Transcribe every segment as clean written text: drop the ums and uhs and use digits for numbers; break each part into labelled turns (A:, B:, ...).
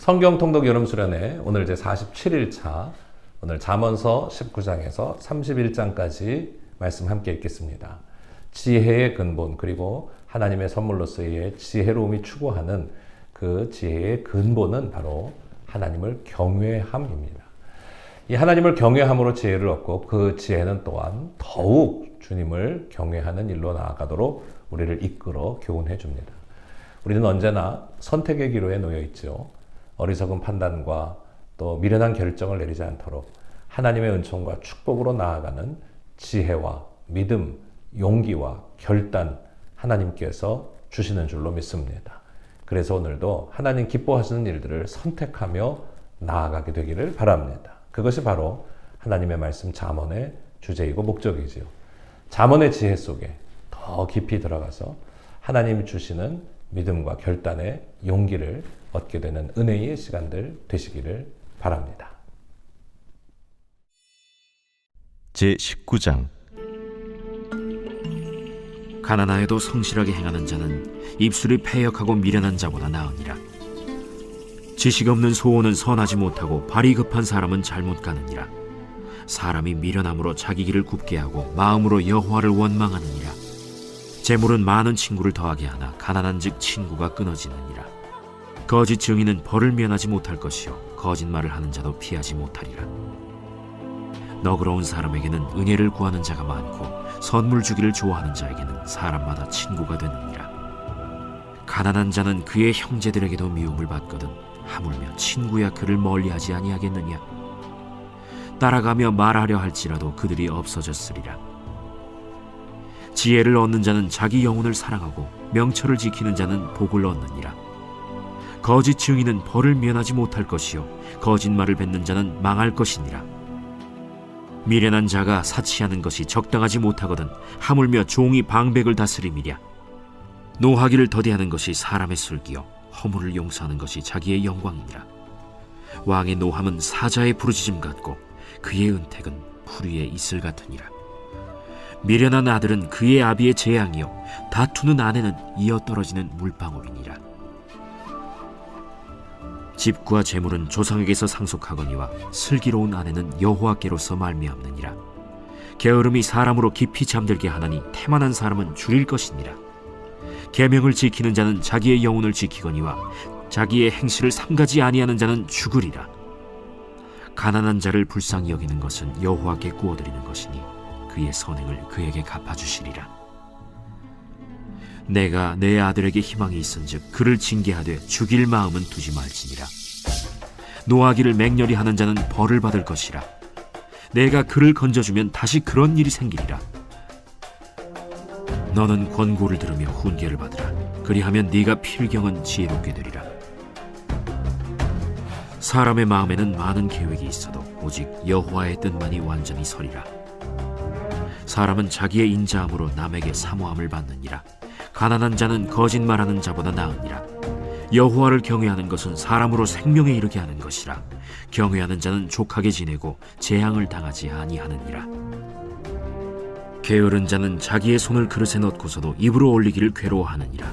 A: 성경 통독 여름 수련회 오늘 제 47일차, 오늘 잠언서 19장에서 31장까지 말씀 함께 읽겠습니다. 지혜의 근본, 그리고 하나님의 선물로서의 지혜로움이 추구하는 그 지혜의 근본은 바로 하나님을 경외함입니다. 이 하나님을 경외함으로 지혜를 얻고, 그 지혜는 또한 더욱 주님을 경외하는 일로 나아가도록 우리를 이끌어 교훈해 줍니다. 우리는 언제나 선택의 기로에 놓여 있죠. 어리석은 판단과 또 미련한 결정을 내리지 않도록 하나님의 은총과 축복으로 나아가는 지혜와 믿음, 용기와 결단, 하나님께서 주시는 줄로 믿습니다. 그래서 오늘도 하나님 기뻐하시는 일들을 선택하며 나아가게 되기를 바랍니다. 그것이 바로 하나님의 말씀 잠언의 주제이고 목적이지요. 잠언의 지혜 속에 더 깊이 들어가서 하나님이 주시는 믿음과 결단의 용기를 얻게 되는 은혜의 시간들 되시기를 바랍니다.
B: 제19장. 가난하여도 성실하게 행하는 자는 입술이 패역하고 미련한 자보다 나으니라. 지식 없는 소원은 선하지 못하고 발이 급한 사람은 잘못 가느니라. 사람이 미련함으로 자기 길을 굽게 하고 마음으로 여호와를 원망하느니라. 재물은 많은 친구를 더하게 하나 가난한즉 친구가 끊어지느니라. 거짓 증인은 벌을 면하지 못할 것이요 거짓말을 하는 자도 피하지 못하리라. 너그러운 사람에게는 은혜를 구하는 자가 많고 선물 주기를 좋아하는 자에게는 사람마다 친구가 되느니라. 가난한 자는 그의 형제들에게도 미움을 받거든 하물며 친구야 그를 멀리하지 아니하겠느냐. 따라가며 말하려 할지라도 그들이 없어졌으리라. 지혜를 얻는 자는 자기 영혼을 사랑하고 명철을 지키는 자는 복을 얻느니라. 거짓 증인은 벌을 면하지 못할 것이요 거짓말을 뱉는 자는 망할 것이니라. 미련한 자가 사치하는 것이 적당하지 못하거든 하물며 종이 방백을 다스림이랴. 노하기를 더디하는 것이 사람의 슬기요 허물을 용서하는 것이 자기의 영광이니라. 왕의 노함은 사자의 부르짖음 같고 그의 은택은 풀 위에 이슬 같으니라. 미련한 아들은 그의 아비의 재앙이요 다투는 아내는 이어 떨어지는 물방울이니라. 집과 재물은 조상에게서 상속하거니와 슬기로운 아내는 여호와께로서 말미암느니라. 게으름이 사람으로 깊이 잠들게 하나니 태만한 사람은 줄일 것이니라. 계명을 지키는 자는 자기의 영혼을 지키거니와 자기의 행실을 삼가지 아니하는 자는 죽으리라. 가난한 자를 불쌍히 여기는 것은 여호와께 구워드리는 것이니 그의 선행을 그에게 갚아주시리라. 내가 내 아들에게 희망이 있은즉 그를 징계하되 죽일 마음은 두지 말지니라. 노하기를 맹렬히 하는 자는 벌을 받을 것이라. 내가 그를 건져주면 다시 그런 일이 생기리라. 너는 권고를 들으며 훈계를 받으라. 그리하면 네가 필경은 지혜롭게 되리라. 사람의 마음에는 많은 계획이 있어도 오직 여호와의 뜻만이 완전히 서리라. 사람은 자기의 인자함으로 남에게 사모함을 받느니라. 가난한 자는 거짓말하는 자보다 나으니라. 여호와를 경외하는 것은 사람으로 생명에 이르게 하는 것이라. 경외하는 자는 족하게 지내고 재앙을 당하지 아니하느니라. 게으른 자는 자기의 손을 그릇에 넣고서도 입으로 올리기를 괴로워하느니라.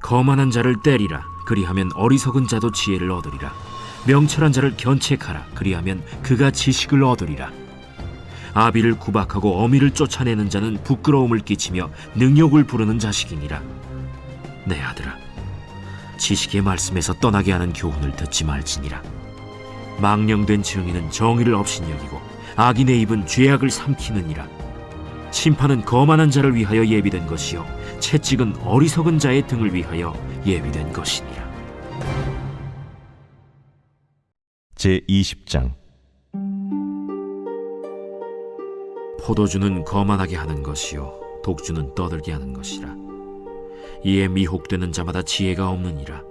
B: 거만한 자를 때리라. 그리하면 어리석은 자도 지혜를 얻으리라. 명철한 자를 견책하라. 그리하면 그가 지식을 얻으리라. 아비를 구박하고 어미를 쫓아내는 자는 부끄러움을 끼치며 능욕을 부르는 자식이니라. 내 아들아, 지식의 말씀에서 떠나게 하는 교훈을 듣지 말지니라. 망령된 증인은 정의를 업신여기고 악인의 입은 죄악을 삼키느니라. 심판은 거만한 자를 위하여 예비된 것이요 채찍은 어리석은 자의 등을 위하여 예비된 것이니라.
C: 제20장.
B: 포도주는 거만하게 하는 것이요 독주는 떠들게 하는 것이라. 이에 미혹되는 자마다 지혜가 없느니라.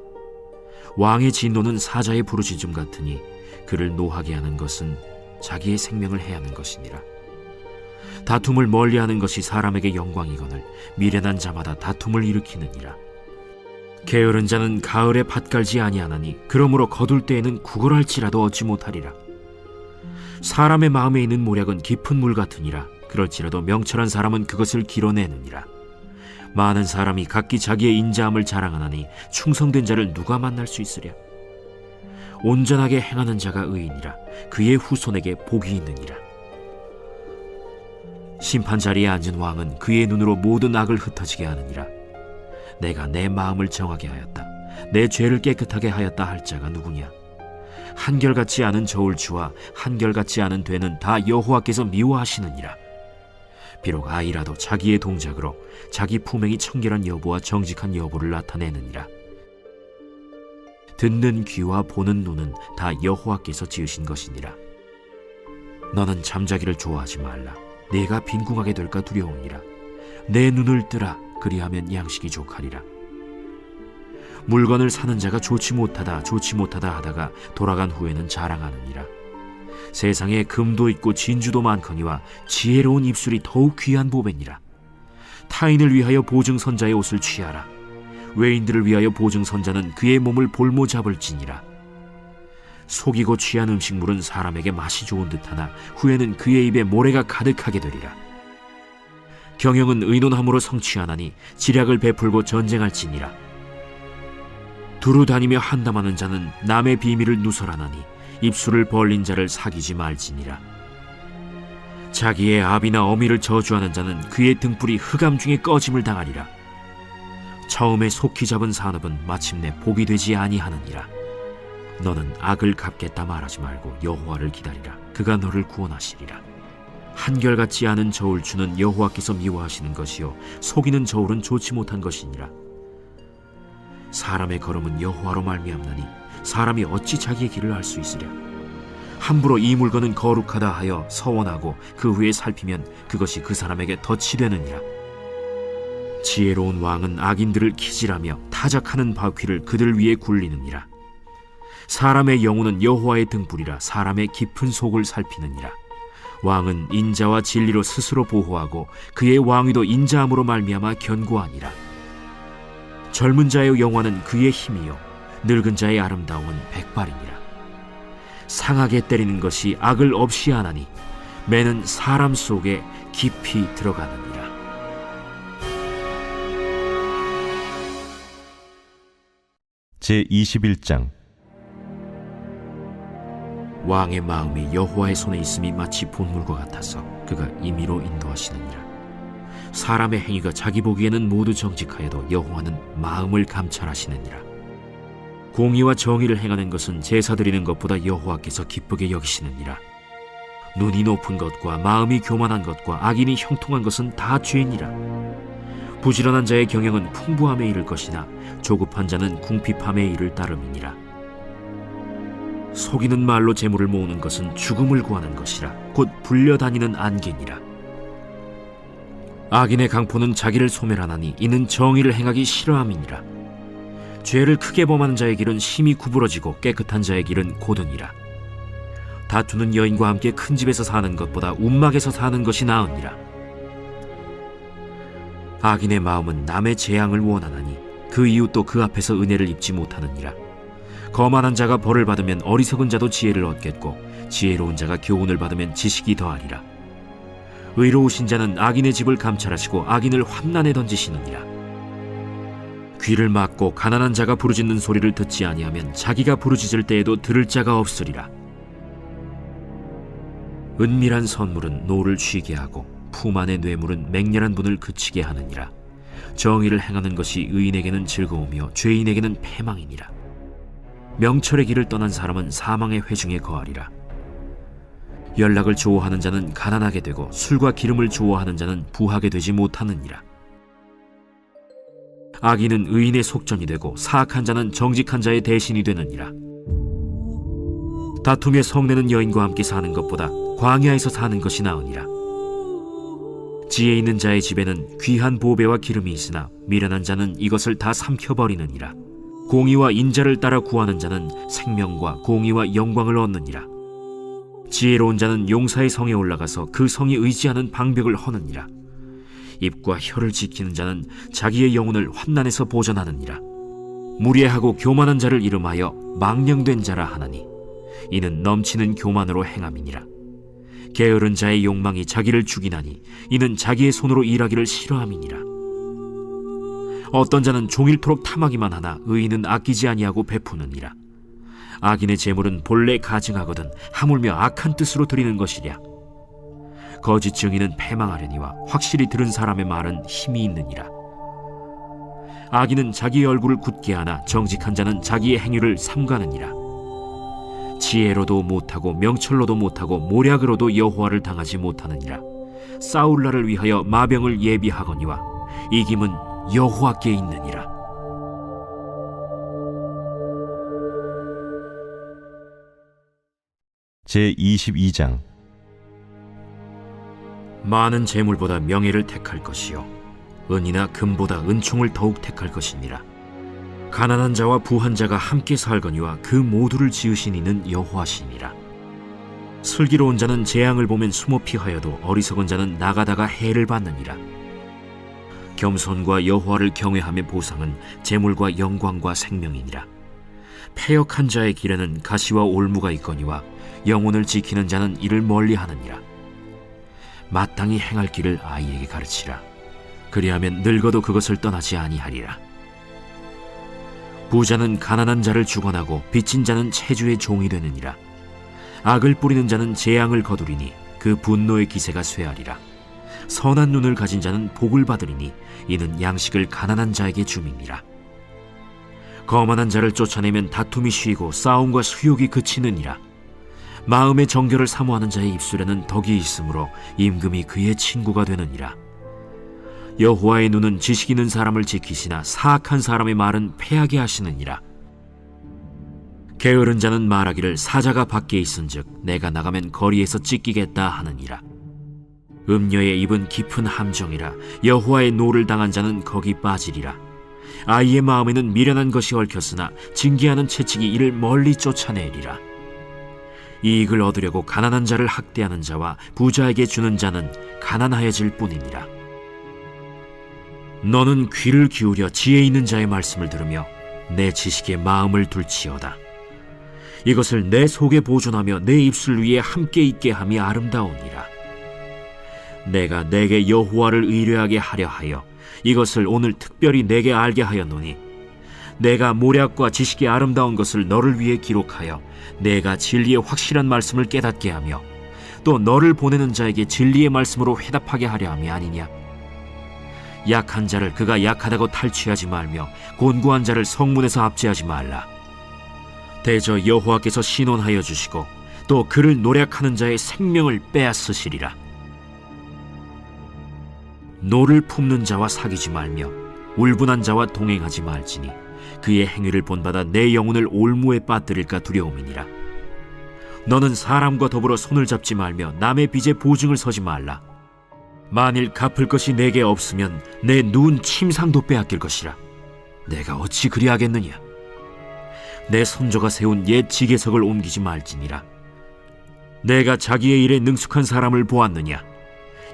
B: 왕의 진노는 사자의 부르짖음 같으니 그를 노하게 하는 것은 자기의 생명을 해하는 것이니라. 다툼을 멀리하는 것이 사람에게 영광이거늘 미련한 자마다 다툼을 일으키느니라. 게으른 자는 가을에 밭 갈지 아니하나니 그러므로 거둘 때에는 구걸할지라도 얻지 못하리라. 사람의 마음에 있는 모략은 깊은 물 같으니라. 그럴지라도 명철한 사람은 그것을 길어내느니라. 많은 사람이 각기 자기의 인자함을 자랑하나니 충성된 자를 누가 만날 수 있으랴. 온전하게 행하는 자가 의인이라. 그의 후손에게 복이 있느니라. 심판 자리에 앉은 왕은 그의 눈으로 모든 악을 흩어지게 하느니라. 내가 내 마음을 정하게 하였다. 내 죄를 깨끗하게 하였다 할 자가 누구냐? 한결같지 않은 저울추와 한결같지 않은 되는 다 여호와께서 미워하시느니라. 비록 아이라도 자기의 동작으로 자기 품행이 청결한 여부와 정직한 여부를 나타내느니라. 듣는 귀와 보는 눈은 다 여호와께서 지으신 것이니라. 너는 잠자기를 좋아하지 말라. 네가 빈궁하게 될까 두려우니라. 내 눈을 뜨라. 그리하면 양식이 족하리라. 물건을 사는 자가 좋지 못하다 하다가 돌아간 후에는 자랑하느니라. 세상에 금도 있고 진주도 많거니와 지혜로운 입술이 더욱 귀한 보배니라. 타인을 위하여 보증선자의 옷을 취하라. 외인들을 위하여 보증선자는 그의 몸을 볼모 잡을지니라. 속이고 취한 음식물은 사람에게 맛이 좋은 듯하나 후에는 그의 입에 모래가 가득하게 되리라. 경영은 의논함으로 성취하나니 지략을 베풀고 전쟁할지니라. 두루 다니며 한담하는 자는 남의 비밀을 누설하나니 입술을 벌린 자를 사귀지 말지니라. 자기의 아비나 어미를 저주하는 자는 그의 등불이 흑암 중에 꺼짐을 당하리라. 처음에 속히 잡은 산업은 마침내 복이 되지 아니하느니라. 너는 악을 갚겠다 말하지 말고 여호와를 기다리라. 그가 너를 구원하시리라. 한결같지 않은 저울추는 여호와께서 미워하시는 것이요 속이는 저울은 좋지 못한 것이니라. 사람의 걸음은 여호와로 말미암나니 사람이 어찌 자기의 길을 알 수 있으랴. 함부로 이 물건은 거룩하다 하여 서원하고 그 후에 살피면 그것이 그 사람에게 덫이 되느니라. 지혜로운 왕은 악인들을 기질하며 타작하는 바퀴를 그들 위에 굴리느니라. 사람의 영혼은 여호와의 등불이라. 사람의 깊은 속을 살피느니라. 왕은 인자와 진리로 스스로 보호하고 그의 왕위도 인자함으로 말미암아 견고하니라. 젊은 자의 영화는 그의 힘이요 늙은 자의 아름다움은 백발이니라. 상하게 때리는 것이 악을 없이 하나니 매는 사람 속에 깊이 들어가느니라.
C: 제21장.
B: 왕의 마음이 여호와의 손에 있음이 마치 본물과 같아서 그가 임의로 인도하시느니라. 사람의 행위가 자기 보기에는 모두 정직하여도 여호와는 마음을 감찰하시느니라. 공의와 정의를 행하는 것은 제사 드리는 것보다 여호와께서 기쁘게 여기시느니라. 눈이 높은 것과 마음이 교만한 것과 악인이 형통한 것은 다 죄니라. 부지런한 자의 경영은 풍부함에 이를 것이나 조급한 자는 궁핍함에 이를 따름이니라. 속이는 말로 재물을 모으는 것은 죽음을 구하는 것이라. 곧 불려다니는 안개니라. 악인의 강포는 자기를 소멸하나니 이는 정의를 행하기 싫어함이니라. 죄를 크게 범하는 자의 길은 심히 구부러지고 깨끗한 자의 길은 고드니라. 다투는 여인과 함께 큰 집에서 사는 것보다 움막에서 사는 것이 나으니라. 악인의 마음은 남의 재앙을 원하나니 그 이웃도 그 앞에서 은혜를 입지 못하느니라. 거만한 자가 벌을 받으면 어리석은 자도 지혜를 얻겠고 지혜로운 자가 교훈을 받으면 지식이 더하리라. 의로우신 자는 악인의 집을 감찰하시고 악인을 환난에 던지시느니라. 귀를 막고 가난한 자가 부르짖는 소리를 듣지 아니하면 자기가 부르짖을 때에도 들을 자가 없으리라. 은밀한 선물은 노를 쉬게 하고 품 안의 뇌물은 맹렬한 분을 그치게 하느니라. 정의를 행하는 것이 의인에게는 즐거우며 죄인에게는 패망이니라. 명철의 길을 떠난 사람은 사망의 회중에 거하리라. 연락을 좋아하는 자는 가난하게 되고 술과 기름을 좋아하는 자는 부하게 되지 못하느니라. 악인은 의인의 속전이 되고 사악한 자는 정직한 자의 대신이 되느니라. 다툼에 성내는 여인과 함께 사는 것보다 광야에서 사는 것이 나으니라. 지혜 있는 자의 집에는 귀한 보배와 기름이 있으나 미련한 자는 이것을 다 삼켜버리느니라. 공의와 인자를 따라 구하는 자는 생명과 공의와 영광을 얻느니라. 지혜로운 자는 용사의 성에 올라가서 그 성이 의지하는 방벽을 허느니라. 입과 혀를 지키는 자는 자기의 영혼을 환난에서 보전하느니라. 무례하고 교만한 자를 이름하여 망령된 자라 하나니 이는 넘치는 교만으로 행함이니라. 게으른 자의 욕망이 자기를 죽이나니 이는 자기의 손으로 일하기를 싫어함이니라. 어떤 자는 종일토록 탐하기만 하나 의인은 아끼지 아니하고 베푸느니라. 악인의 재물은 본래 가증하거든 하물며 악한 뜻으로 드리는 것이랴. 거짓 증인은 패망하려니와 확실히 들은 사람의 말은 힘이 있느니라. 악인은 자기의 얼굴을 굳게 하나 정직한 자는 자기의 행위를 삼가느니라. 지혜로도 못하고 명철로도 못하고 모략으로도 여호와를 당하지 못하느니라. 싸울 날을 위하여 마병을 예비하거니와 이김은 여호와께 있느니라.
C: 제22장.
B: 많은 재물보다 명예를 택할 것이요 은이나 금보다 은총을 더욱 택할 것이니라. 가난한 자와 부한 자가 함께 살거니와 그 모두를 지으신 이는 여호와시니라. 슬기로운 자는 재앙을 보면 숨어 피하여도 어리석은 자는 나가다가 해를 받느니라. 겸손과 여호와를 경외함의 보상은 재물과 영광과 생명이니라. 패역한 자의 길에는 가시와 올무가 있거니와 영혼을 지키는 자는 이를 멀리하느니라. 마땅히 행할 길을 아이에게 가르치라. 그리하면 늙어도 그것을 떠나지 아니하리라. 부자는 가난한 자를 주관하고 빚진 자는 체주의 종이 되느니라. 악을 뿌리는 자는 재앙을 거두리니 그 분노의 기세가 쇠하리라. 선한 눈을 가진 자는 복을 받으리니 이는 양식을 가난한 자에게 줌이니라. 거만한 자를 쫓아내면 다툼이 쉬고 싸움과 수욕이 그치느니라. 마음의 정결을 사모하는 자의 입술에는 덕이 있으므로 임금이 그의 친구가 되느니라. 여호와의 눈은 지식 있는 사람을 지키시나 사악한 사람의 말은 패하게 하시느니라. 게으른 자는 말하기를 사자가 밖에 있은즉 내가 나가면 거리에서 찢기겠다 하느니라. 음녀의 입은 깊은 함정이라. 여호와의 노를 당한 자는 거기 빠지리라. 아이의 마음에는 미련한 것이 얽혔으나 징계하는 채찍이 이를 멀리 쫓아내리라. 이익을 얻으려고 가난한 자를 학대하는 자와 부자에게 주는 자는 가난하여질 뿐이니라. 너는 귀를 기울여 지혜 있는 자의 말씀을 들으며 내 지식에 마음을 둘지어다. 이것을 내 속에 보존하며 내 입술 위에 함께 있게 함이 아름다우니라. 내가 내게 여호와를 의뢰하게 하려 하여 이것을 오늘 특별히 내게 알게 하였노니 내가 모략과 지식이 아름다운 것을 너를 위해 기록하여 내가 진리의 확실한 말씀을 깨닫게 하며 또 너를 보내는 자에게 진리의 말씀으로 회답하게 하려 함이 아니냐. 약한 자를 그가 약하다고 탈취하지 말며 곤고한 자를 성문에서 압제하지 말라. 대저 여호와께서 신원하여 주시고 또 그를 노략하는 자의 생명을 빼앗으시리라. 노를 품는 자와 사귀지 말며 울분한 자와 동행하지 말지니 그의 행위를 본받아 내 영혼을 올무에 빠뜨릴까 두려움이니라. 너는 사람과 더불어 손을 잡지 말며 남의 빚에 보증을 서지 말라. 만일 갚을 것이 내게 없으면 내 누운 침상도 빼앗길 것이라. 내가 어찌 그리하겠느냐. 내 손조가 세운 옛 지게석을 옮기지 말지니라. 내가 자기의 일에 능숙한 사람을 보았느냐.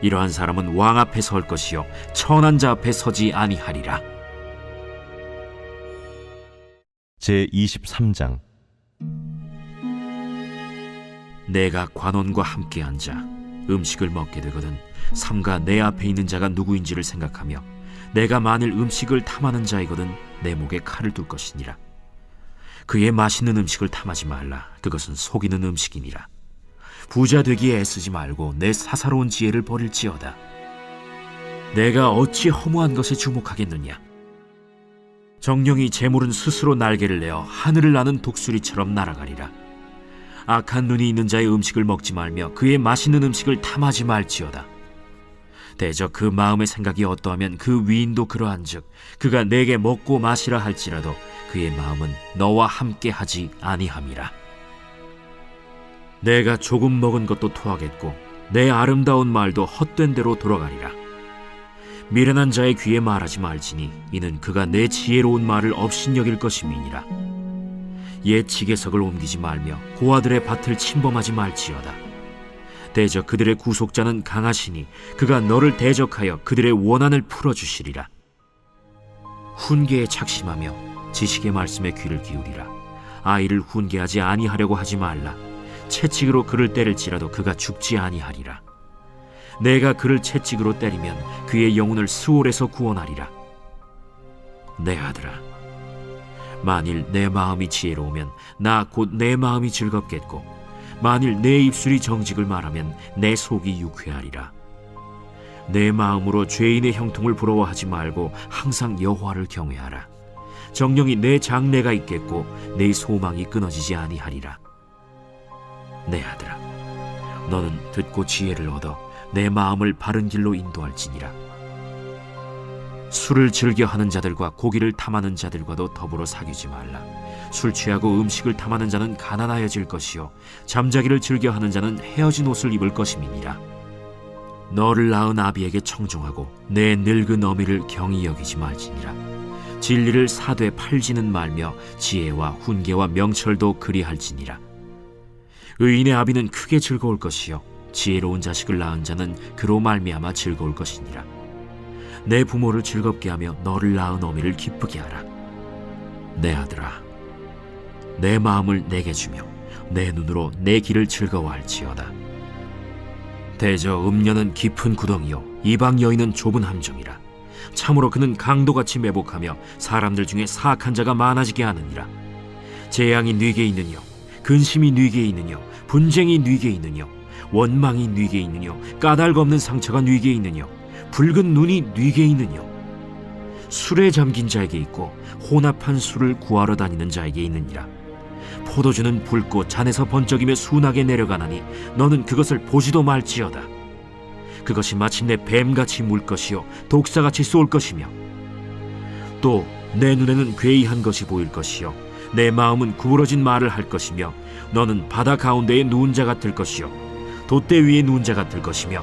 B: 이러한 사람은 왕 앞에 설 것이요 천한 자 앞에 서지 아니하리라.
C: 제23장.
B: 내가 관원과 함께 앉아 음식을 먹게 되거든 삼가 내 앞에 있는 자가 누구인지를 생각하며 내가 만일 음식을 탐하는 자이거든 내 목에 칼을 둘 것이니라. 그의 맛있는 음식을 탐하지 말라. 그것은 속이는 음식이니라. 부자 되기에 애쓰지 말고 내 사사로운 지혜를 버릴지어다. 내가 어찌 허무한 것에 주목하겠느냐. 정령이 재물은 스스로 날개를 내어 하늘을 나는 독수리처럼 날아가리라. 악한 눈이 있는 자의 음식을 먹지 말며 그의 맛있는 음식을 탐하지 말지어다. 대저 그 마음의 생각이 어떠하면 그 위인도 그러한즉 그가 내게 먹고 마시라 할지라도 그의 마음은 너와 함께 하지 아니함이라. 내가 조금 먹은 것도 토하겠고 내 아름다운 말도 헛된 대로 돌아가리라. 미련한 자의 귀에 말하지 말지니 이는 그가 내 지혜로운 말을 업신여길 것임이니라. 옛 지게석을 옮기지 말며 고아들의 밭을 침범하지 말지어다. 대저 그들의 구속자는 강하시니 그가 너를 대적하여 그들의 원한을 풀어주시리라. 훈계에 착심하며 지식의 말씀에 귀를 기울이라. 아이를 훈계하지 아니하려고 하지 말라. 채찍으로 그를 때릴지라도 그가 죽지 아니하리라. 내가 그를 채찍으로 때리면 그의 영혼을 스올에서 구원하리라. 내 아들아, 만일 내 마음이 지혜로우면 나 곧 내 마음이 즐겁겠고 만일 내 입술이 정직을 말하면 내 속이 유쾌하리라. 내 마음으로 죄인의 형통을 부러워하지 말고 항상 여호와를 경외하라. 정령이 내 장래가 있겠고 내 소망이 끊어지지 아니하리라. 내 아들아, 너는 듣고 지혜를 얻어 내 마음을 바른 길로 인도할지니라. 술을 즐겨하는 자들과 고기를 탐하는 자들과도 더불어 사귀지 말라. 술 취하고 음식을 탐하는 자는 가난하여질 것이요 잠자기를 즐겨하는 자는 헤어진 옷을 입을 것임이니라. 너를 낳은 아비에게 청종하고 내 늙은 어미를 경히 여기지 말지니라. 진리를 사되 팔지는 말며 지혜와 훈계와 명철도 그리할지니라. 의인의 아비는 크게 즐거울 것이요 지혜로운 자식을 낳은 자는 그로 말미암아 즐거울 것이니라. 내 부모를 즐겁게 하며 너를 낳은 어미를 기쁘게 하라. 내 아들아, 내 마음을 내게 주며 내 눈으로 내 길을 즐거워할지어다. 대저 음녀는 깊은 구덩이요 이방 여인은 좁은 함정이라. 참으로 그는 강도같이 매복하며 사람들 중에 사악한 자가 많아지게 하느니라. 재앙이 네게 있느뇨, 근심이 네게 있느뇨, 분쟁이 네게 있느뇨, 원망이 네게 있느뇨, 까닭 없는 상처가 네게 있느뇨, 붉은 눈이 네게 있느뇨. 술에 잠긴 자에게 있고 혼합한 술을 구하러 다니는 자에게 있느니라. 포도주는 붉고 잔에서 번쩍이며 순하게 내려가나니 너는 그것을 보지도 말지어다. 그것이 마침내 뱀같이 물 것이요 독사같이 쏠 것이며 또 내 눈에는 괴이한 것이 보일 것이요 내 마음은 구부러진 말을 할 것이며 너는 바다 가운데에 누운 자 같을 것이요 돛대 위에 누운 자 같을 것이며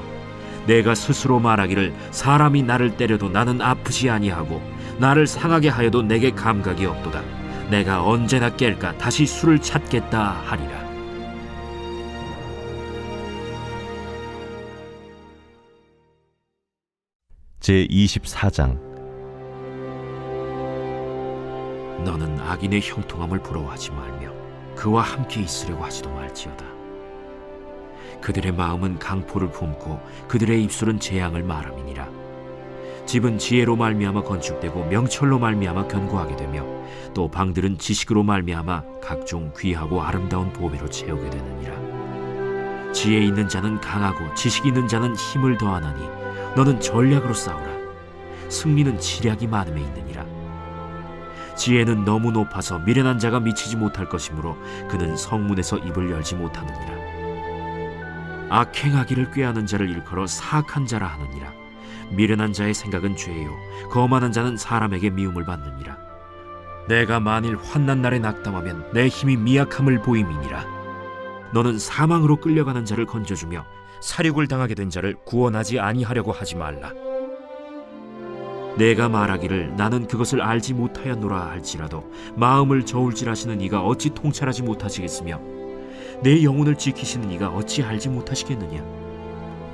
B: 내가 스스로 말하기를 사람이 나를 때려도 나는 아프지 아니하고 나를 상하게 하여도 내게 감각이 없도다. 내가 언제나 깰까 다시 술을 찾겠다 하리라.
C: 제24장
B: 너는 악인의 형통함을 부러워하지 말며 그와 함께 있으려고 하지도 말지어다. 그들의 마음은 강포를 품고 그들의 입술은 재앙을 말함이니라. 집은 지혜로 말미암아 건축되고 명철로 말미암아 견고하게 되며 또 방들은 지식으로 말미암아 각종 귀하고 아름다운 보배로 채우게 되느니라. 지혜 있는 자는 강하고 지식 있는 자는 힘을 더하나니 너는 전략으로 싸우라. 승리는 지략이 많음에 있느니라. 지혜는 너무 높아서 미련한 자가 미치지 못할 것이므로 그는 성문에서 입을 열지 못하느니라. 악행하기를 꾀하는 자를 일컬어 사악한 자라 하느니라. 미련한 자의 생각은 죄요 거만한 자는 사람에게 미움을 받느니라. 내가 만일 환난 날에 낙담하면 내 힘이 미약함을 보임이니라. 너는 사망으로 끌려가는 자를 건져주며 살육을 당하게 된 자를 구원하지 아니하려고 하지 말라. 내가 말하기를 나는 그것을 알지 못하였노라 할지라도 마음을 저울질하시는 이가 어찌 통찰하지 못하시겠으며 내 영혼을 지키시는 이가 어찌 알지 못하시겠느냐.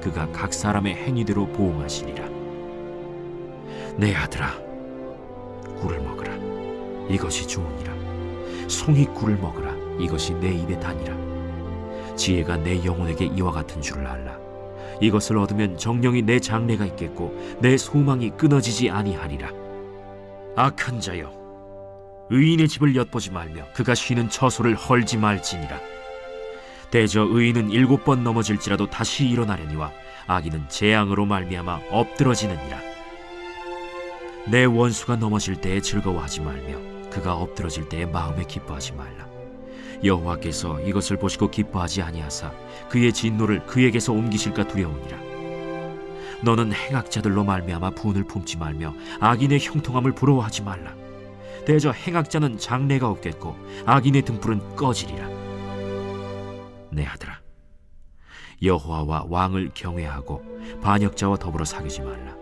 B: 그가 각 사람의 행위대로 보응하시리라. 내 아들아, 꿀을 먹으라. 이것이 좋으니라. 송이 꿀을 먹으라. 이것이 내 입에 다니라. 지혜가 내 영혼에게 이와 같은 줄을 알라. 이것을 얻으면 정령이 내 장래가 있겠고 내 소망이 끊어지지 아니하리라. 악한 자여, 의인의 집을 엿보지 말며 그가 쉬는 처소를 헐지 말지니라. 대저 의인은 7번 넘어질지라도 다시 일어나려니와 악인은 재앙으로 말미암아 엎드러지느니라. 내 원수가 넘어질 때에 즐거워하지 말며 그가 엎드러질 때에 마음에 기뻐하지 말라. 여호와께서 이것을 보시고 기뻐하지 아니하사 그의 진노를 그에게서 옮기실까 두려우니라. 너는 행악자들로 말미암아 분을 품지 말며 악인의 형통함을 부러워하지 말라. 대저 행악자는 장래가 없겠고 악인의 등불은 꺼지리라. 내 아들아, 여호와와 왕을 경외하고 반역자와 더불어 사귀지 말라.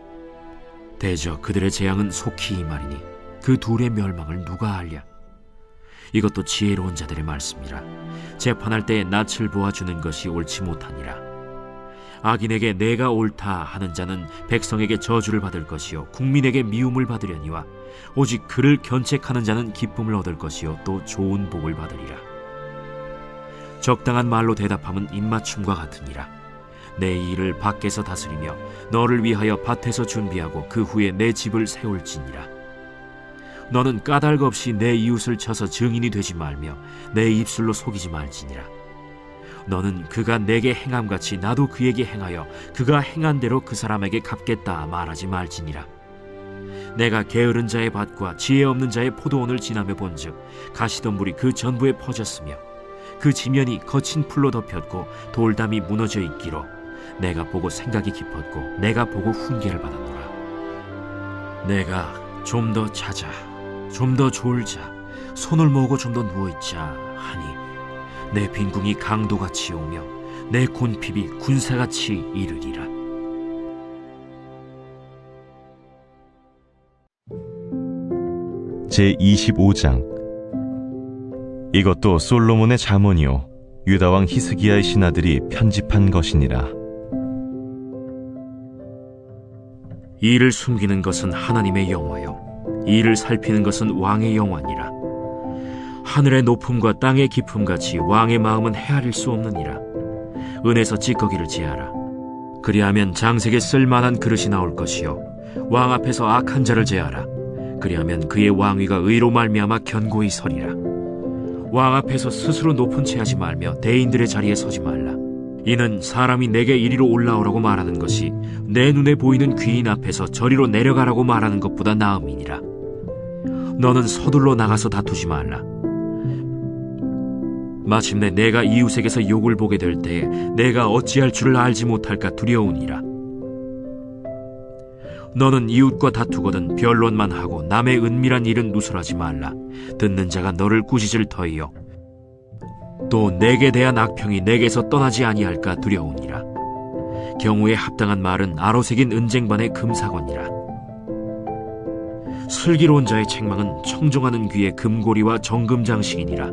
B: 대저 그들의 재앙은 속히 임하리니 그 둘의 멸망을 누가 알랴. 이것도 지혜로운 자들의 말씀이라. 재판할 때에 낯을 보아주는 것이 옳지 못하니라. 악인에게 내가 옳다 하는 자는 백성에게 저주를 받을 것이요 국민에게 미움을 받으려니와 오직 그를 견책하는 자는 기쁨을 얻을 것이요 또 좋은 복을 받으리라. 적당한 말로 대답함은 입맞춤과 같으니라. 내 일을 밖에서 다스리며 너를 위하여 밭에서 준비하고 그 후에 내 집을 세울지니라. 너는 까닭 없이 내 이웃을 쳐서 증인이 되지 말며 내 입술로 속이지 말지니라. 너는 그가 내게 행함같이 나도 그에게 행하여 그가 행한 대로 그 사람에게 갚겠다 말하지 말지니라. 내가 게으른 자의 밭과 지혜 없는 자의 포도원을 지나며 본즉 가시덤불이 그 전부에 퍼졌으며 그 지면이 거친 풀로 덮였고 돌담이 무너져 있기로 내가 보고 생각이 깊었고 내가 보고 훈계를 받았노라. 내가 좀 더 자자, 좀 더 졸자, 손을 모으고 좀 더 누워있자 하니 내 빈궁이 강도같이 오며 내 곤핍이 군사같이 이르리라.
C: 제25장. 이것도 솔로몬의 잠언이요 유다 왕 히스기야의 신하들이 편집한 것이니라.
B: 이를 숨기는 것은 하나님의 영화요 이를 살피는 것은 왕의 영화니라. 하늘의 높음과 땅의 깊음같이 왕의 마음은 헤아릴 수 없느니라. 은에서 찌꺼기를 제하라. 그리하면 장색에 쓸만한 그릇이 나올 것이요 왕 앞에서 악한 자를 제하라. 그리하면 그의 왕위가 의로 말미암아 견고히 서리라. 왕 앞에서 스스로 높은 채 하지 말며 대인들의 자리에 서지 말라. 이는 사람이 내게 이리로 올라오라고 말하는 것이 내 눈에 보이는 귀인 앞에서 저리로 내려가라고 말하는 것보다 나음이니라. 너는 서둘러 나가서 다투지 말라. 마침내 내가 이웃에게서 욕을 보게 될 때에 내가 어찌할 줄을 알지 못할까 두려우니라. 너는 이웃과 다투거든 변론만 하고 남의 은밀한 일은 누설하지 말라. 듣는 자가 너를 꾸짖을 터이요 또 내게 대한 악평이 내게서 떠나지 아니할까 두려우니라. 경우에 합당한 말은 아로새긴 은쟁반의 금사건이라. 슬기로운 자의 책망은 청종하는 귀의 금고리와 정금장식이니라.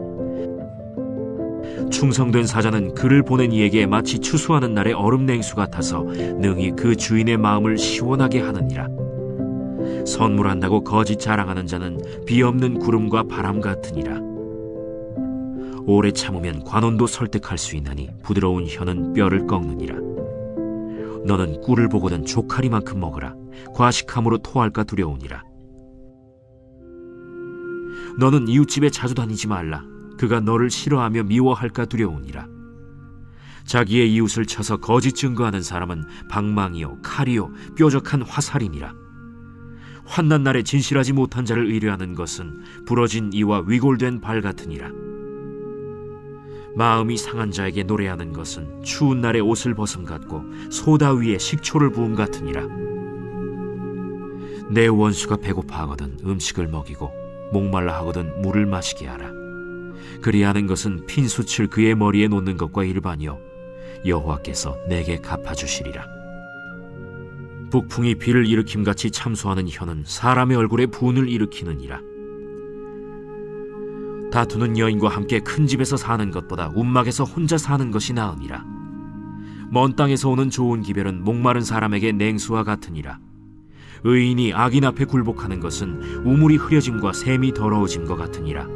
B: 충성된 사자는 그를 보낸 이에게 마치 추수하는 날의 얼음 냉수 같아서 능히 그 주인의 마음을 시원하게 하느니라. 선물한다고 거짓 자랑하는 자는 비 없는 구름과 바람 같으니라. 오래 참으면 관원도 설득할 수 있나니 부드러운 혀는 뼈를 꺾느니라. 너는 꿀을 보거든 조카리만큼 먹으라. 과식함으로 토할까 두려우니라. 너는 이웃집에 자주 다니지 말라. 그가 너를 싫어하며 미워할까 두려우니라. 자기의 이웃을 쳐서 거짓 증거하는 사람은 방망이요 칼이요 뾰족한 화살이니라. 환난 날에 진실하지 못한 자를 의뢰하는 것은 부러진 이와 위골된 발 같으니라. 마음이 상한 자에게 노래하는 것은 추운 날에 옷을 벗음 같고 소다 위에 식초를 부음 같으니라. 내 원수가 배고파하거든 음식을 먹이고 목말라 하거든 물을 마시게 하라. 그리하는 것은 핀숯을 그의 머리에 놓는 것과 일반이요 여호와께서 내게 갚아주시리라. 북풍이 비를 일으킴같이 참소하는 혀는 사람의 얼굴에 분을 일으키느니라. 다투는 여인과 함께 큰 집에서 사는 것보다 움막에서 혼자 사는 것이 나으니라. 먼 땅에서 오는 좋은 기별은 목마른 사람에게 냉수와 같으니라. 의인이 악인 앞에 굴복하는 것은 우물이 흐려짐과 샘이 더러워짐과 같으니라.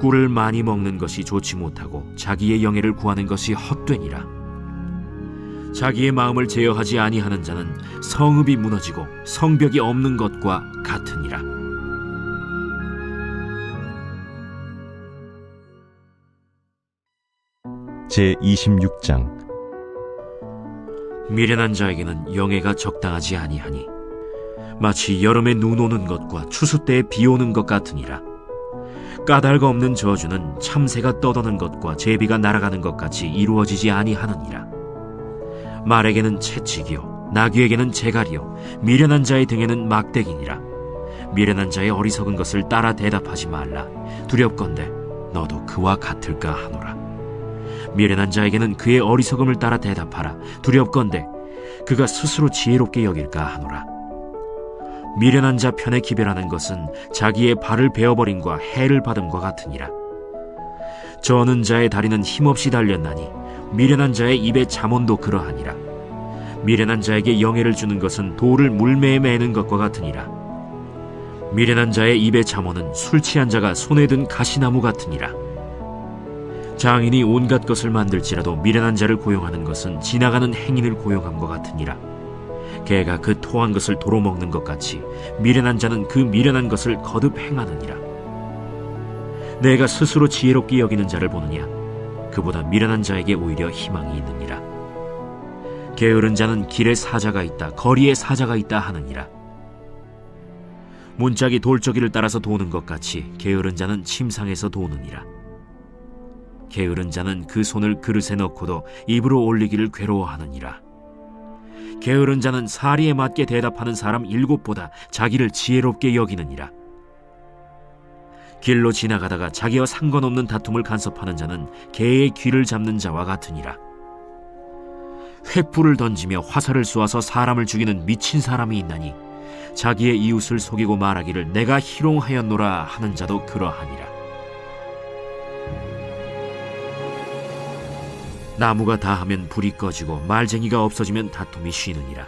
B: 꿀을 많이 먹는 것이 좋지 못하고 자기의 영예를 구하는 것이 헛되니라. 자기의 마음을 제어하지 아니하는 자는 성읍이 무너지고 성벽이 없는 것과 같으니라.
C: 제26장.
B: 미련한 자에게는 영예가 적당하지 아니하니 마치 여름에 눈 오는 것과 추수 때에 비 오는 것 같으니라. 까닭 없는 저주는 참새가 떠도는 것과 제비가 날아가는 것 같이 이루어지지 아니하느니라. 말에게는 채찍이요 나귀에게는 재갈이요 미련한 자의 등에는 막대기니라. 미련한 자의 어리석은 것을 따라 대답하지 말라. 두렵건대 너도 그와 같을까 하노라. 미련한 자에게는 그의 어리석음을 따라 대답하라. 두렵건대 그가 스스로 지혜롭게 여길까 하노라. 미련한 자 편에 기별하는 것은 자기의 발을 베어버림과 해를 받음과 같으니라. 저는 자의 다리는 힘없이 달렸나니 미련한 자의 입의 잠언도 그러하니라. 미련한 자에게 영예를 주는 것은 돌을 물매에 매는 것과 같으니라. 미련한 자의 입의 잠언은 술 취한 자가 손에 든 가시나무 같으니라. 장인이 온갖 것을 만들지라도 미련한 자를 고용하는 것은 지나가는 행인을 고용함과 같으니라. 개가 그 토한 것을 도로 먹는 것 같이 미련한 자는 그 미련한 것을 거듭 행하느니라. 내가 스스로 지혜롭게 여기는 자를 보느냐? 그보다 미련한 자에게 오히려 희망이 있느니라. 게으른 자는 길에 사자가 있다, 거리에 사자가 있다 하느니라. 문짝이 돌저기를 따라서 도는 것 같이 게으른 자는 침상에서 도느니라. 게으른 자는 그 손을 그릇에 넣고도 입으로 올리기를 괴로워하느니라. 게으른 자는 사리에 맞게 대답하는 사람 7보다 자기를 지혜롭게 여기느니라. 길로 지나가다가 자기와 상관없는 다툼을 간섭하는 자는 개의 귀를 잡는 자와 같으니라. 횃불을 던지며 화살을 쏘아서 사람을 죽이는 미친 사람이 있나니 자기의 이웃을 속이고 말하기를 내가 희롱하였노라 하는 자도 그러하니라. 나무가 다하면 불이 꺼지고 말쟁이가 없어지면 다툼이 쉬느니라.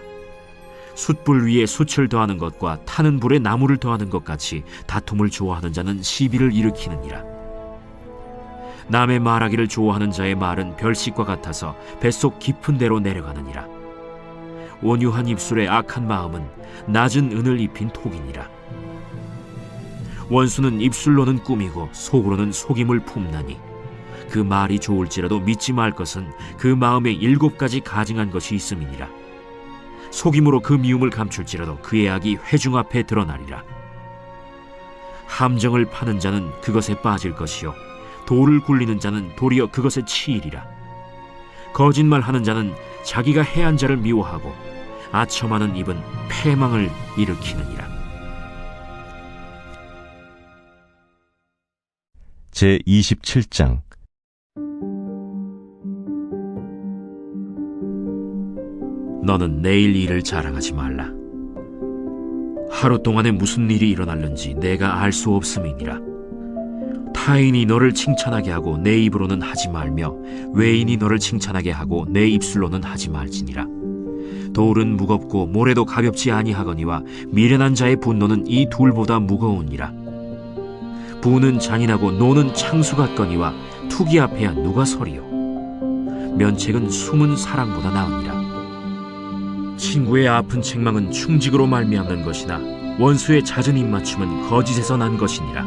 B: 숯불 위에 숯을 더하는 것과 타는 불에 나무를 더하는 것 같이 다툼을 좋아하는 자는 시비를 일으키느니라. 남의 말하기를 좋아하는 자의 말은 별식과 같아서 뱃속 깊은 데로 내려가느니라. 온유한 입술의 악한 마음은 낮은 은을 입힌 톡이니라. 원수는 입술로는 꾸미고 속으로는 속임을 품나니 그 말이 좋을지라도 믿지 말 것은 그 마음에 7가지 가증한 것이 있음이니라. 속임으로 그 미움을 감출지라도 그의 악이 회중 앞에 드러나리라. 함정을 파는 자는 그것에 빠질 것이요 돌을 굴리는 자는 도리어 그것에 치이리라. 거짓말하는 자는 자기가 해한 자를 미워하고 아첨하는 입은 패망을 일으키느니라.
C: 제27장
B: 너는 내일 일을 자랑하지 말라. 하루 동안에 무슨 일이 일어날는지 내가 알 수 없음이니라. 타인이 너를 칭찬하게 하고 내 입으로는 하지 말며 외인이 너를 칭찬하게 하고 내 입술로는 하지 말지니라. 돌은 무겁고 모래도 가볍지 아니하거니와 미련한 자의 분노는 이 둘보다 무거우니라. 부는 잔인하고 노는 창수 같거니와 투기 앞에야 누가 서리요. 면책은 숨은 사랑보다 나으니라. 친구의 아픈 책망은 충직으로 말미암는 것이나 원수의 잦은 입맞춤은 거짓에서 난 것이니라.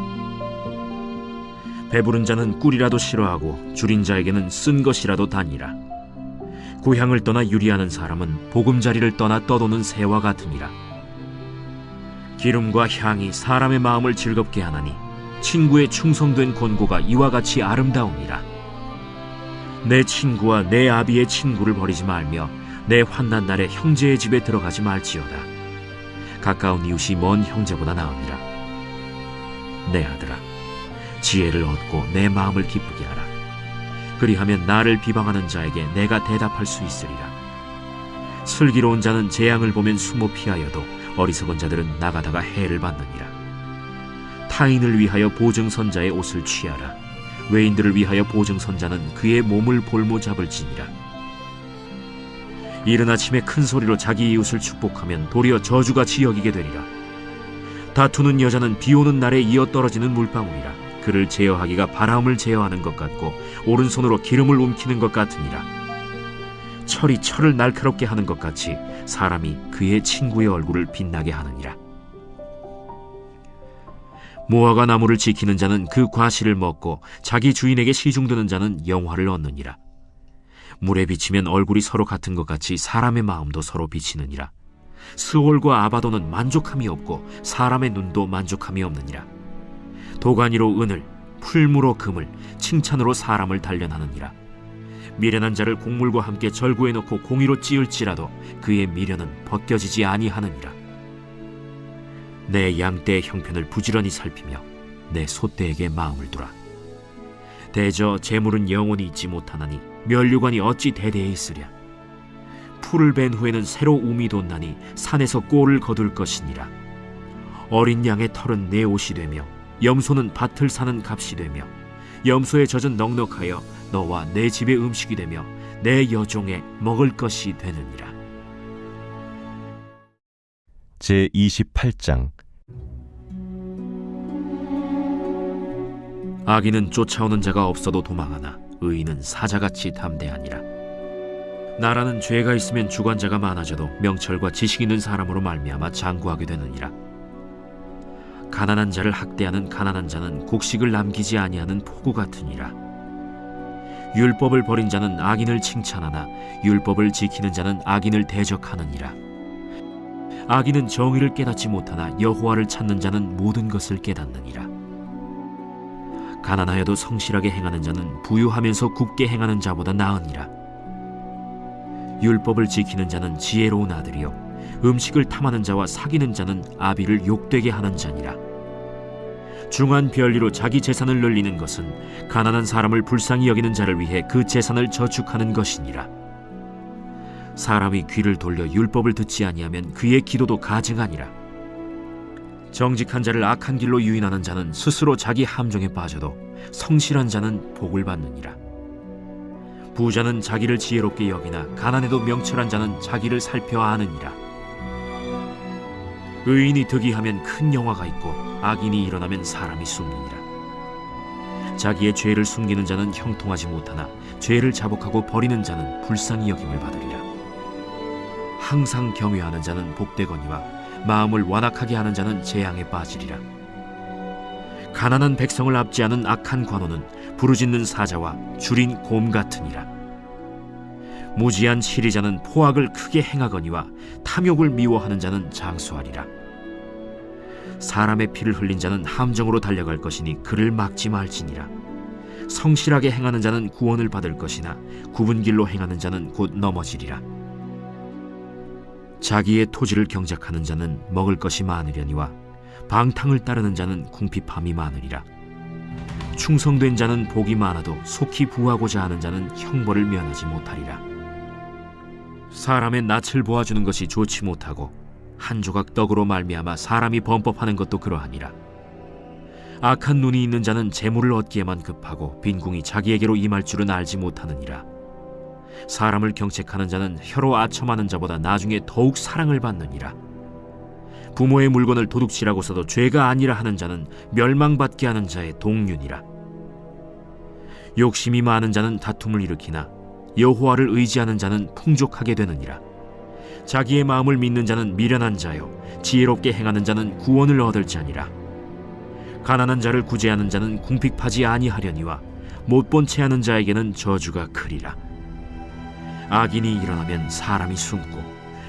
B: 배부른 자는 꿀이라도 싫어하고 줄인 자에게는 쓴 것이라도 다니라. 고향을 떠나 유리하는 사람은 보금자리를 떠나 떠도는 새와 같으니라. 기름과 향이 사람의 마음을 즐겁게 하나니 친구의 충성된 권고가 이와 같이 아름다우니라. 내 친구와 내 아비의 친구를 버리지 말며 내 환난 날에 형제의 집에 들어가지 말지어다. 가까운 이웃이 먼 형제보다 나으니라. 내 아들아, 지혜를 얻고 내 마음을 기쁘게 하라. 그리하면 나를 비방하는 자에게 내가 대답할 수 있으리라. 슬기로운 자는 재앙을 보면 숨어 피하여도 어리석은 자들은 나가다가 해를 받느니라. 타인을 위하여 보증선자의 옷을 취하라. 외인들을 위하여 보증선자는 그의 몸을 볼모 잡을지니라. 이른 아침에 큰 소리로 자기 이웃을 축복하면 도리어 저주같이 여기게 되리라. 다투는 여자는 비 오는 날에 이어 떨어지는 물방울이라. 그를 제어하기가 바람을 제어하는 것 같고 오른손으로 기름을 움키는 것 같으니라. 철이 철을 날카롭게 하는 것 같이 사람이 그의 친구의 얼굴을 빛나게 하느니라. 무화과 나무를 지키는 자는 그 과실을 먹고 자기 주인에게 시중드는 자는 영화를 얻느니라. 물에 비치면 얼굴이 서로 같은 것 같이 사람의 마음도 서로 비치느니라. 스올과 아바도는 만족함이 없고 사람의 눈도 만족함이 없느니라. 도가니로 은을, 풀무로 금을, 칭찬으로 사람을 단련하느니라. 미련한 자를 곡물과 함께 절구해 놓고 공의로 찌을지라도 그의 미련은 벗겨지지 아니하느니라. 내 양떼의 형편을 부지런히 살피며 내 소떼에게 마음을 두라. 대저 재물은 영원히 있지 못하나니 면류관이 어찌 대대에 있으랴. 풀을 벤 후에는 새로 움이 돋나니 산에서 꼴을 거둘 것이니라. 어린 양의 털은 내 옷이 되며 염소는 밭을 사는 값이 되며 염소의 젖은 넉넉하여 너와 내 집의 음식이 되며 내 여종의 먹을 것이 되느니라.
C: 제28장
B: 악인은 쫓아오는 자가 없어도 도망하나 의인은 사자같이 담대하니라. 나라는 죄가 있으면 주관자가 많아져도 명철과 지식 있는 사람으로 말미암아 장구하게 되느니라. 가난한 자를 학대하는 가난한 자는 곡식을 남기지 아니하는 포구 같으니라. 율법을 버린 자는 악인을 칭찬하나 율법을 지키는 자는 악인을 대적하느니라. 악인은 정의를 깨닫지 못하나 여호와를 찾는 자는 모든 것을 깨닫느니라. 가난하여도 성실하게 행하는 자는 부유하면서 굳게 행하는 자보다 나으니라. 율법을 지키는 자는 지혜로운 아들이요 음식을 탐하는 자와 사귀는 자는 아비를 욕되게 하는 자니라. 중한 별리로 자기 재산을 늘리는 것은 가난한 사람을 불쌍히 여기는 자를 위해 그 재산을 저축하는 것이니라. 사람이 귀를 돌려 율법을 듣지 아니하면 그의 기도도 가증하니라. 정직한 자를 악한 길로 유인하는 자는 스스로 자기 함정에 빠져도 성실한 자는 복을 받느니라. 부자는 자기를 지혜롭게 여기나 가난해도 명철한 자는 자기를 살펴 아느니라. 의인이 득이하면 큰 영화가 있고 악인이 일어나면 사람이 숨느니라. 자기의 죄를 숨기는 자는 형통하지 못하나 죄를 자복하고 버리는 자는 불쌍히 여김을 받으리라. 항상 경외하는 자는 복되거니와 마음을 완악하게 하는 자는 재앙에 빠지리라. 가난한 백성을 압제하는 악한 관원은 부르짖는 사자와 줄인 곰 같으니라. 무지한 치리자는 포악을 크게 행하거니와 탐욕을 미워하는 자는 장수하리라. 사람의 피를 흘린 자는 함정으로 달려갈 것이니 그를 막지 말지니라. 성실하게 행하는 자는 구원을 받을 것이나 굽은 길로 행하는 자는 곧 넘어지리라. 자기의 토지를 경작하는 자는 먹을 것이 많으려니와 방탕을 따르는 자는 궁핍함이 많으리라. 충성된 자는 복이 많아도 속히 부하고자 하는 자는 형벌을 면하지 못하리라. 사람의 낯을 보아주는 것이 좋지 못하고 한 조각 떡으로 말미암아 사람이 범법하는 것도 그러하니라. 악한 눈이 있는 자는 재물을 얻기에만 급하고 빈궁이 자기에게로 임할 줄은 알지 못하느니라. 사람을 경책하는 자는 혀로 아첨하는 자보다 나중에 더욱 사랑을 받느니라. 부모의 물건을 도둑질하고서도 죄가 아니라 하는 자는 멸망받게 하는 자의 동륜이라. 욕심이 많은 자는 다툼을 일으키나 여호와를 의지하는 자는 풍족하게 되느니라. 자기의 마음을 믿는 자는 미련한 자요 지혜롭게 행하는 자는 구원을 얻을 자니라. 가난한 자를 구제하는 자는 궁핍하지 아니하려니와 못본 채하는 자에게는 저주가 크리라. 악인이 일어나면 사람이 숨고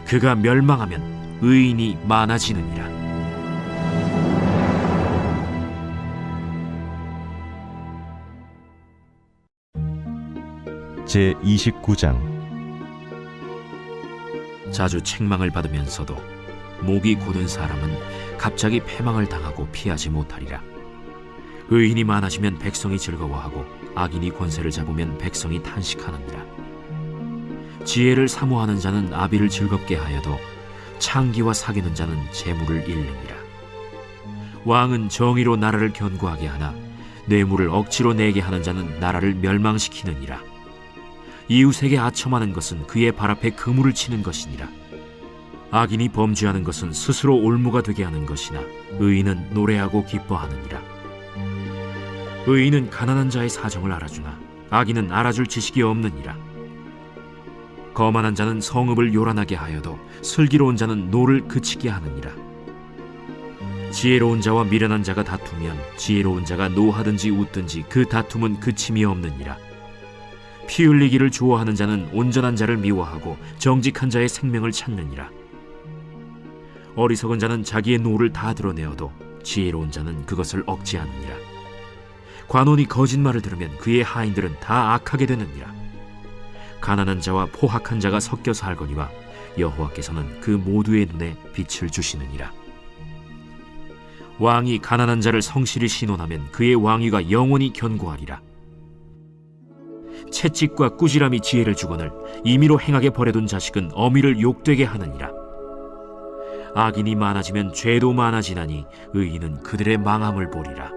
B: 그가 멸망하면 의인이 많아지느니라.
C: 제29장
B: 자주 책망을 받으면서도 목이 곧은 사람은 갑자기 패망을 당하고 피하지 못하리라. 의인이 많아지면 백성이 즐거워하고 악인이 권세를 잡으면 백성이 탄식하느니라. 지혜를 사모하는 자는 아비를 즐겁게 하여도 창기와 사귀는 자는 재물을 잃느니라. 왕은 정의로 나라를 견고하게 하나 뇌물을 억지로 내게 하는 자는 나라를 멸망시키느니라. 이웃에게 아첨하는 것은 그의 발 앞에 그물을 치는 것이니라. 악인이 범죄하는 것은 스스로 올무가 되게 하는 것이나 의인은 노래하고 기뻐하느니라. 의인은 가난한 자의 사정을 알아주나 악인은 알아줄 지식이 없느니라. 거만한 자는 성읍을 요란하게 하여도 슬기로운 자는 노를 그치게 하느니라. 지혜로운 자와 미련한 자가 다투면 지혜로운 자가 노하든지 웃든지 그 다툼은 그침이 없느니라. 피 흘리기를 좋아하는 자는 온전한 자를 미워하고 정직한 자의 생명을 찾느니라. 어리석은 자는 자기의 노를 다 드러내어도 지혜로운 자는 그것을 억제하느니라. 관원이 거짓말을 들으면 그의 하인들은 다 악하게 되느니라. 가난한 자와 포학한 자가 섞여 살거니와 여호와께서는 그 모두의 눈에 빛을 주시느니라. 왕이 가난한 자를 성실히 신원하면 그의 왕위가 영원히 견고하리라. 채찍과 꾸지람이 지혜를 주거늘 임의로 행하게 버려둔 자식은 어미를 욕되게 하느니라. 악인이 많아지면 죄도 많아지나니 의인은 그들의 망함을 보리라.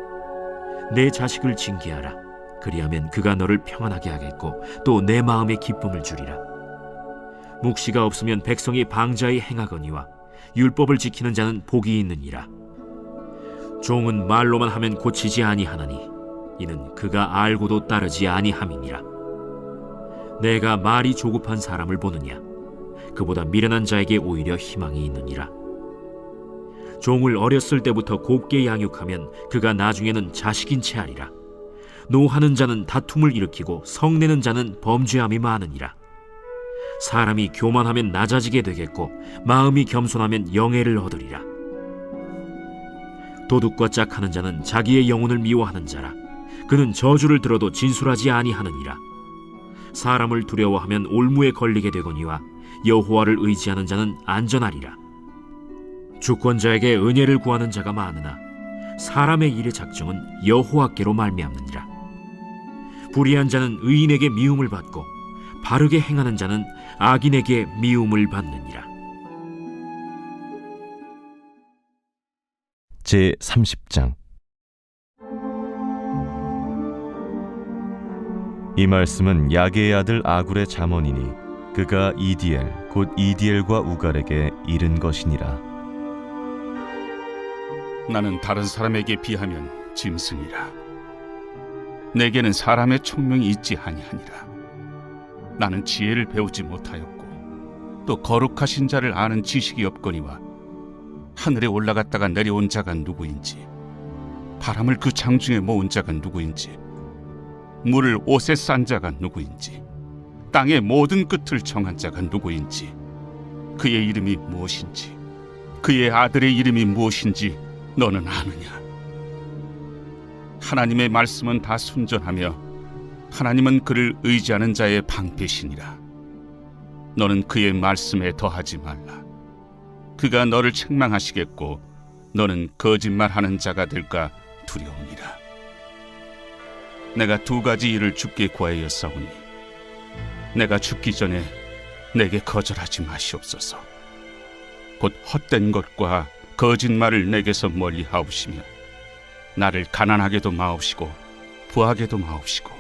B: 내 자식을 징계하라. 그리하면 그가 너를 평안하게 하겠고 또 내 마음에 기쁨을 주리라. 묵시가 없으면 백성이 방자히 행하거니와 율법을 지키는 자는 복이 있느니라. 종은 말로만 하면 고치지 아니하나니 이는 그가 알고도 따르지 아니함이니라. 내가 말이 조급한 사람을 보느냐? 그보다 미련한 자에게 오히려 희망이 있느니라. 종을 어렸을 때부터 곱게 양육하면 그가 나중에는 자식인 채 하리라. 노하는 자는 다툼을 일으키고 성내는 자는 범죄함이 많으니라. 사람이 교만하면 낮아지게 되겠고 마음이 겸손하면 영예를 얻으리라. 도둑과 짝하는 자는 자기의 영혼을 미워하는 자라. 그는 저주를 들어도 진술하지 아니하느니라. 사람을 두려워하면 올무에 걸리게 되거니와 여호와를 의지하는 자는 안전하리라. 주권자에게 은혜를 구하는 자가 많으나 사람의 일의 작정은 여호와께로 말미암느니라. 불의한 자는 의인에게 미움을 받고 바르게 행하는 자는 악인에게 미움을 받느니라.
C: 제 30장. 이 말씀은 야게의 아들 아굴의 잠언이니 그가 이디엘 곧 이디엘과 우갈에게 이른 것이니라.
D: 나는 다른 사람에게 비하면 짐승이라. 내게는 사람의 총명이 있지 아니하니라. 나는 지혜를 배우지 못하였고 또 거룩하신 자를 아는 지식이 없거니와 하늘에 올라갔다가 내려온 자가 누구인지, 바람을 그 장중에 모은 자가 누구인지, 물을 옷에 싼 자가 누구인지, 땅의 모든 끝을 정한 자가 누구인지, 그의 이름이 무엇인지, 그의 아들의 이름이 무엇인지 너는 아느냐? 하나님의 말씀은 다 순전하며 하나님은 그를 의지하는 자의 방패시니라. 너는 그의 말씀에 더하지 말라. 그가 너를 책망하시겠고 너는 거짓말하는 자가 될까 두려우니라. 내가 두 가지 일을 주께 구하였사오니 내가 죽기 전에 내게 거절하지 마시옵소서. 곧 헛된 것과 거짓말을 내게서 멀리 하옵시며 나를 가난하게도 마옵시고 부하게도 마옵시고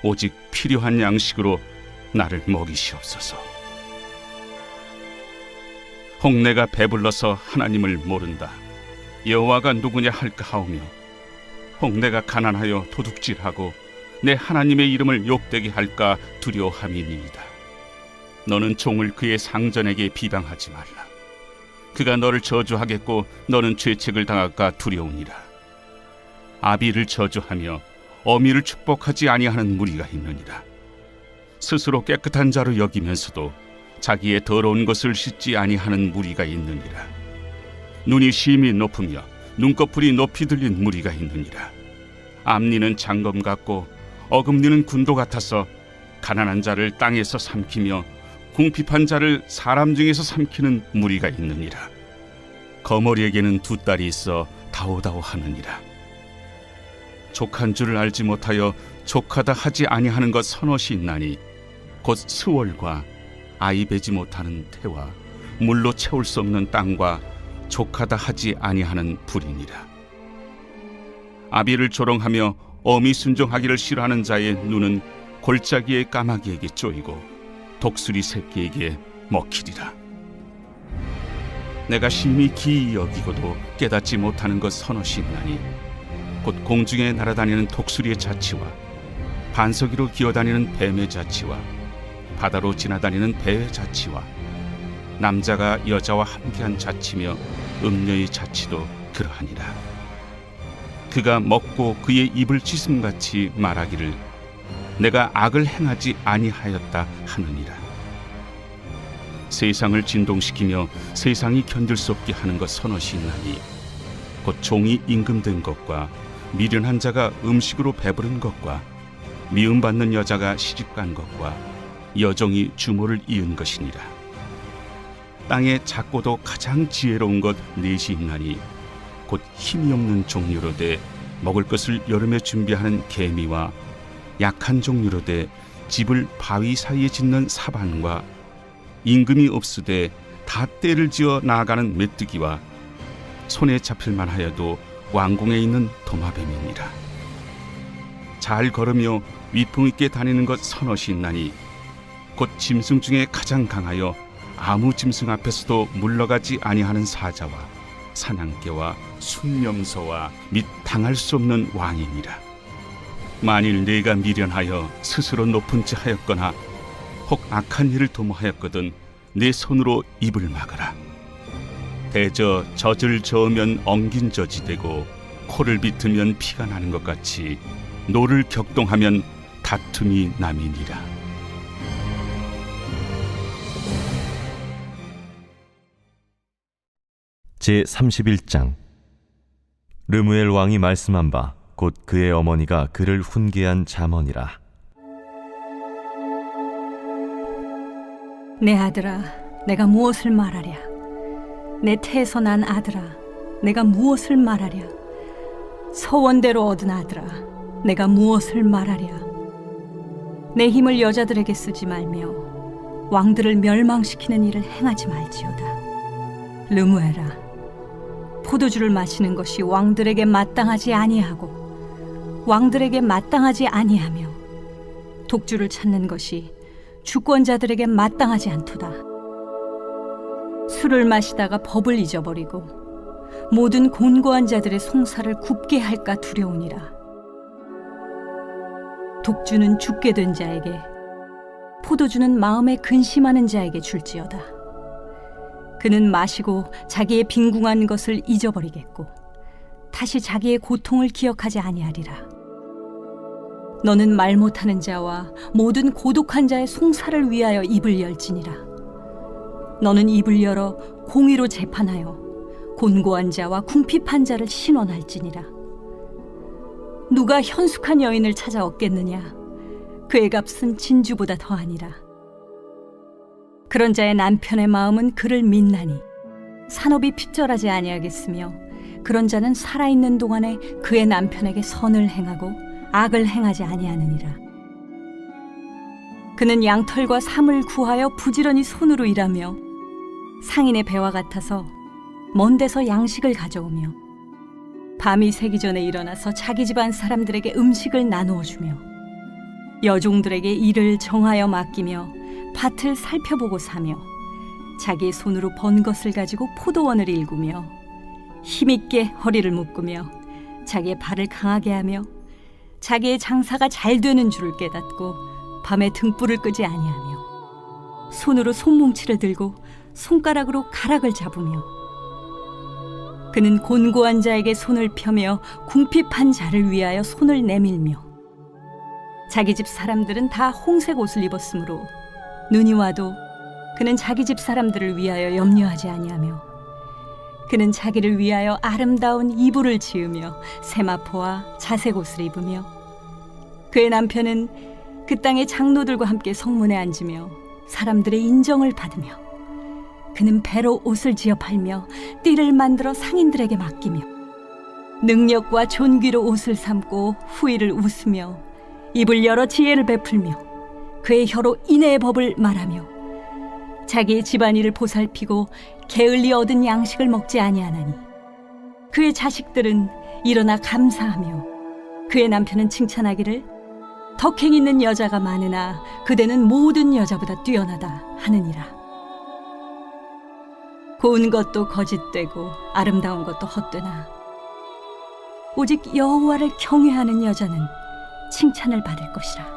D: 오직 필요한 양식으로 나를 먹이시옵소서. 혹 내가 배불러서 하나님을 모른다, 여호와가 누구냐 할까 하오며, 혹 내가 가난하여 도둑질하고 내 하나님의 이름을 욕되게 할까 두려워함이니이다. 너는 종을 그의 상전에게 비방하지 말라. 그가 너를 저주하겠고 너는 죄책을 당할까 두려우니라. 아비를 저주하며 어미를 축복하지 아니하는 무리가 있느니라. 스스로 깨끗한 자로 여기면서도 자기의 더러운 것을 씻지 아니하는 무리가 있느니라. 눈이 심히 높으며 눈꺼풀이 높이 들린 무리가 있느니라. 앞니는 장검 같고 어금니는 군도 같아서 가난한 자를 땅에서 삼키며 궁핍한 자를 사람 중에서 삼키는 무리가 있느니라. 거머리에게는 두 딸이 있어 다오다오 하느니라. 족한 줄을 알지 못하여 족하다 하지 아니하는 것 서너시 있나니 곧 스월과 아이 베지 못하는 태와 물로 채울 수 없는 땅과 족하다 하지 아니하는 불이니라. 아비를 조롱하며 어미 순종하기를 싫어하는 자의 눈은 골짜기의 까마귀에게 쪼이고 독수리 새끼에게 먹히리라. 내가 심히 기이 여기고도 깨닫지 못하는 것 서너시 있나니 곧 공중에 날아다니는 독수리의 자치와 반석이로 기어다니는 뱀의 자치와 바다로 지나다니는 배의 자치와 남자가 여자와 함께한 자치며 음녀의 자치도 그러하니라. 그가 먹고 그의 입을 찢음같이 말하기를 내가 악을 행하지 아니하였다 하느니라. 세상을 진동시키며 세상이 견딜 수 없게 하는 것 서너시 있나니 곧 종이 임금된 것과 미련한 자가 음식으로 배부른 것과 미움받는 여자가 시집간 것과 여종이 주모를 이은 것이니라. 땅에 작고도 가장 지혜로운 것 넷이 있나니 곧 힘이 없는 종류로 돼 먹을 것을 여름에 준비하는 개미와 약한 종류로 돼 집을 바위 사이에 짓는 사반과 임금이 없으되 다 때를 지어 나아가는 메뚜기와 손에 잡힐만 하여도 왕궁에 있는 도마뱀이니라. 잘 걸으며 위풍 있게 다니는 것 서너시 있나니 곧 짐승 중에 가장 강하여 아무 짐승 앞에서도 물러가지 아니하는 사자와 사냥개와 순념소와 및 당할 수 없는 왕이니라. 만일 네가 미련하여 스스로 높은 체 하였거나 혹 악한 일을 도모하였거든 네 손으로 입을 막으라. 대저 젖을 저으면 엉긴 젖이 되고 코를 비트면 피가 나는 것 같이 노를 격동하면 다툼이 남이니라.
C: 제31장. 르무엘 왕이 말씀한 바 곧 그의 어머니가 그를 훈계한 잠언이라.
E: 내 아들아, 내가 무엇을 말하랴? 내 태에서 난 아들아, 내가 무엇을 말하랴? 서원대로 얻은 아들아, 내가 무엇을 말하랴? 내 힘을 여자들에게 쓰지 말며 왕들을 멸망시키는 일을 행하지 말지어다. 르무엘아, 포도주를 마시는 것이 왕들에게 마땅하지 아니하고 왕들에게 마땅하지 아니하며 독주를 찾는 것이 주권자들에게 마땅하지 않도다. 술을 마시다가 법을 잊어버리고 모든 곤고한 자들의 송사를 굽게 할까 두려우니라. 독주는 죽게 된 자에게, 포도주는 마음에 근심하는 자에게 줄지어다. 그는 마시고 자기의 빈궁한 것을 잊어버리겠고 다시 자기의 고통을 기억하지 아니하리라. 너는 말 못하는 자와 모든 고독한 자의 송사를 위하여 입을 열지니라. 너는 입을 열어 공의로 재판하여 곤고한 자와 궁핍한 자를 신원할지니라. 누가 현숙한 여인을 찾아 얻겠느냐? 그의 값은 진주보다 더하니라. 그런 자의 남편의 마음은 그를 믿나니 산업이 핍절하지 아니하겠으며 그런 자는 살아있는 동안에 그의 남편에게 선을 행하고 악을 행하지 아니하느니라. 그는 양털과 삼을 구하여 부지런히 손으로 일하며 상인의 배와 같아서 먼 데서 양식을 가져오며 밤이 새기 전에 일어나서 자기 집안 사람들에게 음식을 나누어 주며 여종들에게 일을 정하여 맡기며 밭을 살펴보고 사며 자기의 손으로 번 것을 가지고 포도원을 일구며 힘있게 허리를 묶으며 자기의 발을 강하게 하며 자기의 장사가 잘 되는 줄을 깨닫고 밤에 등불을 끄지 아니하며 손으로 손뭉치를 들고 손가락으로 가락을 잡으며 그는 곤고한 자에게 손을 펴며 궁핍한 자를 위하여 손을 내밀며 자기 집 사람들은 다 홍색 옷을 입었으므로 눈이 와도 그는 자기 집 사람들을 위하여 염려하지 아니하며 그는 자기를 위하여 아름다운 이불을 지으며 세마포와 자색 옷을 입으며 그의 남편은 그 땅의 장로들과 함께 성문에 앉으며 사람들의 인정을 받으며 그는 배로 옷을 지어 팔며 띠를 만들어 상인들에게 맡기며 능력과 존귀로 옷을 삼고 후일을 웃으며 입을 열어 지혜를 베풀며 그의 혀로 인애의 법을 말하며 자기의 집안일을 보살피고 게을리 얻은 양식을 먹지 아니하나니 그의 자식들은 일어나 감사하며 그의 남편은 칭찬하기를 덕행 있는 여자가 많으나 그대는 모든 여자보다 뛰어나다 하느니라. 고운 것도 거짓되고 아름다운 것도 헛되나 오직 여호와를 경외하는 여자는 칭찬을 받을 것이라.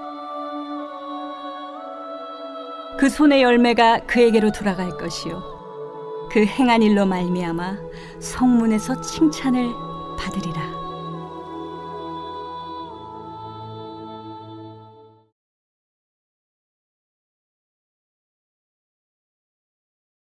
E: 그 손의 열매가 그에게로 돌아갈 것이요 그 행한 일로 말미암아 성문에서 칭찬을 받으리라.